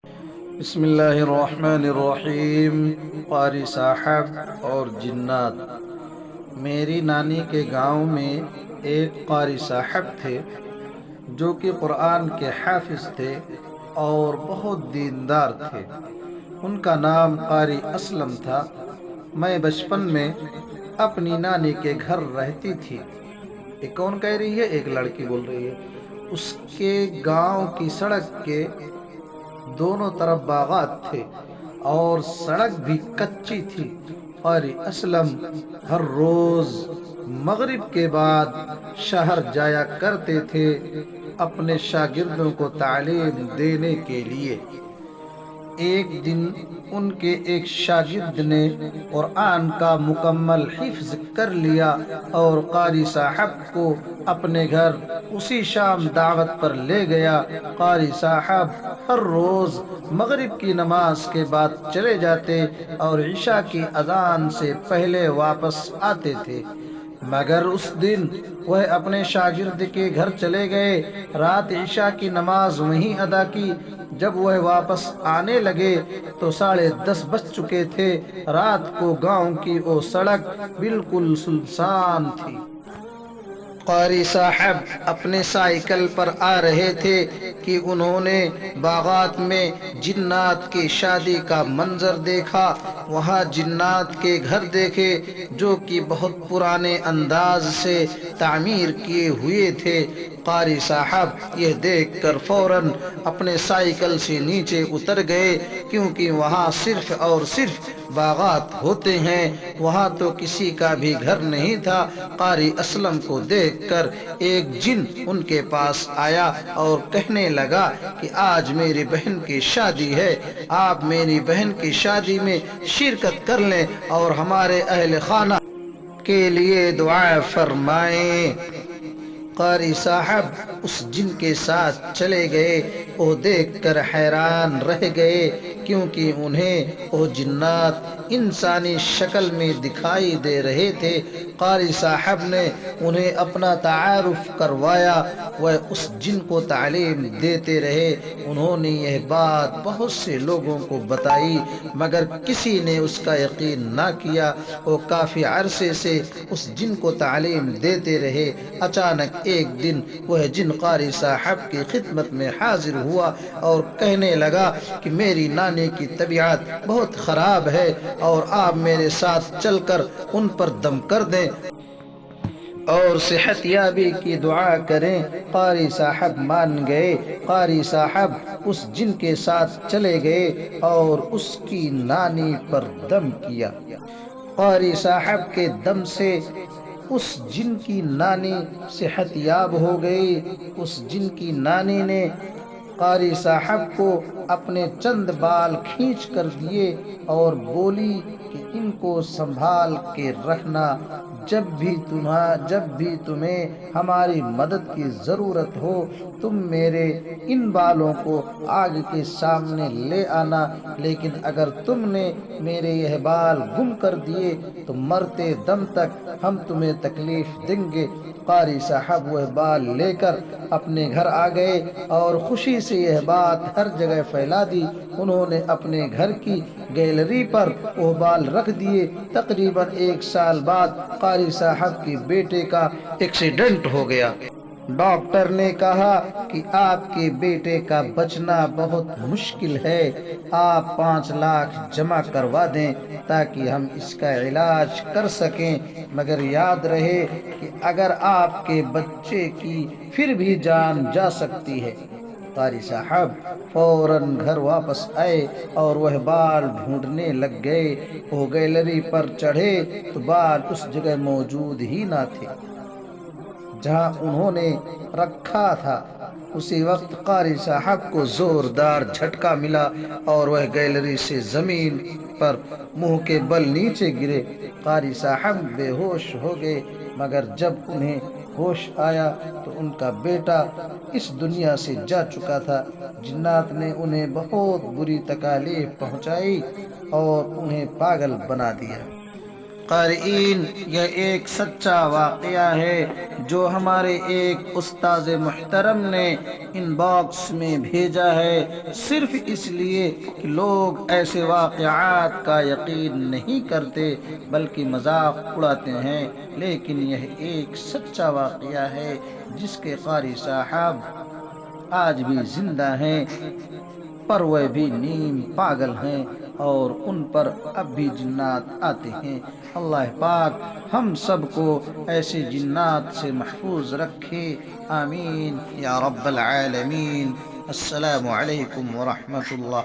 بسم اللہ الرحمن الرحیم۔ قاری صاحب اور جنات۔ میری نانی کے گاؤں میں ایک قاری صاحب تھے جو کہ قرآن کے حافظ تھے اور بہت دیندار تھے۔ ان کا نام قاری اسلم تھا۔ میں بچپن میں اپنی نانی کے گھر رہتی تھی۔ یہ کون کہہ رہی ہے؟ ایک لڑکی بول رہی ہے۔ اس کے گاؤں کی سڑک کے دونوں طرف باغات تھے اور سڑک بھی کچی تھی۔ قاری اسلم ہر روز مغرب کے بعد شہر جایا کرتے تھے اپنے شاگردوں کو تعلیم دینے کے لیے۔ ایک دن ان کے ایک شاگرد نے قرآن کا مکمل حفظ کر لیا اور قاری صاحب کو اپنے گھر اسی شام دعوت پر لے گیا۔ قاری صاحب ہر روز مغرب کی نماز کے بعد چلے جاتے اور عشاء کی اذان سے پہلے واپس آتے تھے، مگر اس دن وہ اپنے شاگرد کے گھر چلے گئے۔ رات عشاء کی نماز وہیں ادا کی۔ جب وہ واپس آنے لگے تو 10:30 بج چکے تھے۔ رات کو گاؤں کی وہ سڑک بالکل سنسان تھی۔ قاری صاحب اپنے سائیکل پر آ رہے تھے کہ انہوں نے باغات میں جنات کی شادی کا منظر دیکھا۔ وہاں جنات کے گھر دیکھے جو کہ بہت پرانے انداز سے تعمیر کیے ہوئے تھے۔ قاری صاحب یہ دیکھ کر فوراً اپنے سائیکل سے نیچے اتر گئے، کیونکہ وہاں صرف اور صرف باغات ہوتے ہیں، وہاں تو کسی کا بھی گھر نہیں تھا۔ قاری اسلم کو دیکھ کر ایک جن ان کے پاس آیا اور کہنے لگا کہ آج میری بہن کی شادی ہے، آپ میری بہن کی شادی میں شرکت کر لیں اور ہمارے اہل خانہ کے لیے دعا فرمائیں۔ قاری صاحب اس جن کے ساتھ چلے گئے۔ وہ دیکھ کر حیران رہ گئے، کیونکہ انہیں وہ جنات انسانی شکل میں دکھائی دے رہے تھے۔ قاری صاحب نے انہیں اپنا تعارف کروایا۔ وہ اس جن کو تعلیم دیتے رہے۔ انہوں نے یہ بات بہت سے لوگوں کو بتائی، مگر کسی نے اس کا یقین نہ کیا۔ وہ کافی عرصے سے اس جن کو تعلیم دیتے رہے۔ اچانک ایک دن وہ جن قاری صاحب کی خدمت میں حاضر ہوا اور کہنے لگا کہ میری نانی کی طبیعت بہت خراب ہے اور آپ میرے ساتھ چل کر ان پر دم کر دیں اور صحت یابی کی دعا کریں۔ قاری صاحب مان گئے۔ قاری صاحب اس جن کے ساتھ چلے گئے اور اس کی نانی پر دم کیا۔ قاری صاحب کے دم سے اس جن کی نانی صحت یاب ہو گئی۔ اس جن کی نانی نے قاری صاحب کو اپنے چند بال کھینچ کر دیے اور بولی کہ ان کو سنبھال کے رکھنا، جب بھی تمہیں ہماری مدد کی ضرورت ہو تم میرے ان بالوں کو آگ کے سامنے لے آنا، لیکن اگر تم نے میرے یہ بال گم کر دیے تو مرتے دم تک ہم تمہیں تکلیف دیں گے۔ قاری صاحب وہ بال لے کر اپنے گھر آ گئے اور خوشی سے یہ بات ہر جگہ پھیلا دی۔ انہوں نے اپنے گھر کی گیلری پر وہ بال رکھ دیے۔ تقریباً 1 سال بعد قاری صاحب کے بیٹے کا ایکسیڈنٹ ہو گیا۔ ڈاکٹر نے کہا کہ آپ کے بیٹے کا بچنا بہت مشکل ہے، آپ 5 لاکھ جمع کروا دیں تاکہ ہم اس کا علاج کر سکیں، مگر یاد رہے کہ اگر آپ کے بچے کی پھر بھی جان جا سکتی ہے۔ قاری صاحب فوراً گھر واپس آئے اور وہ بال ڈھونڈنے لگ گئے۔ وہ گیلری پر چڑھے تو بال اس جگہ موجود ہی نہ تھے جہاں انہوں نے رکھا تھا۔ اسی وقت قاری صاحب کو زوردار جھٹکا ملا اور وہ گیلری سے زمین پر منہ کے بل نیچے گرے۔ قاری صاحب بے ہوش ہو گئے، مگر جب انہیں ہوش آیا تو ان کا بیٹا اس دنیا سے جا چکا تھا۔ جنات نے انہیں بہت بری تکالیف پہنچائی اور انہیں پاگل بنا دیا۔ قارئین، یہ ایک سچا واقعہ ہے جو ہمارے ایک استاذ محترم نے ان باکس میں بھیجا ہے، صرف اس لیے کہ لوگ ایسے واقعات کا یقین نہیں کرتے بلکہ مذاق اڑاتے ہیں، لیکن یہ ایک سچا واقعہ ہے جس کے قاری صاحب آج بھی زندہ ہیں، پر وہ بھی نیم پاگل ہیں اور ان پر اب بھی جنات آتے ہیں۔ اللہ پاک ہم سب کو ایسے جنات سے محفوظ رکھے، آمین یا رب العالمین۔ السلام علیکم ورحمۃ اللہ۔